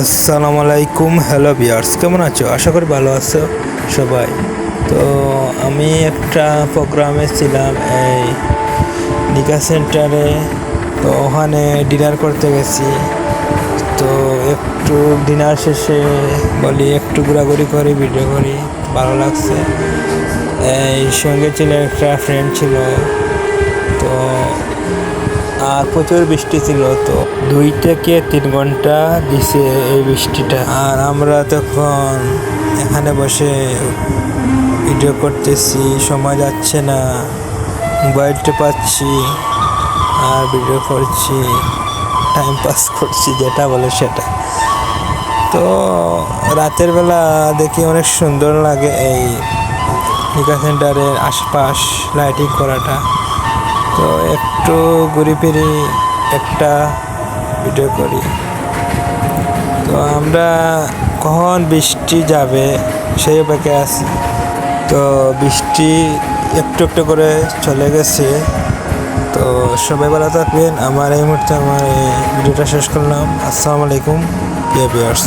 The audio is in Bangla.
আসসালামু আলাইকুম। হ্যালো ভিউয়ার্স, কেমন আছো? আশা করি ভালো আছো সবাই। তো আমি একটা প্রোগ্রামে ছিলাম এই নিকা সেন্টারে। তো ওখানে ডিনার করতে গেছি। তো একটু ডিনার শেষে বলি একটু ঘোরাঘুরি করি, ভিডিও করি, ভালো লাগছে। এই সঙ্গে ছিল একটা ফ্রেন্ড ছিল। তো আর প্রচুর বৃষ্টি ছিল, তো 2 থেকে 3 ঘন্টা দিছে এই বৃষ্টিটা। আর আমরা তখন এখানে বসে ভিডিও করতেছি, সময় যাচ্ছে না, মোবাইলটা পাচ্ছি আর ভিডিও করছি, টাইম পাস করছি, যেটা বলে সেটা। তো রাতের বেলা দেখি অনেক সুন্দর লাগে এই নিকা সেন্টারের আশপাশ লাইটিং করাটা। তো একটু ঘুরি ফিরি, একটা ভিডিও করি। তো আমরা কখন বৃষ্টি যাবে সেই অপেক্ষায় আছি। তো বৃষ্টি একটু একটু করে চলে গেছে। তো সবাই ভালো থাকবেন। আমার এই মুহূর্তে আমার এই ভিডিওটা শেষ করলাম। আসসালামু আলাইকুম ভিউয়ার্স।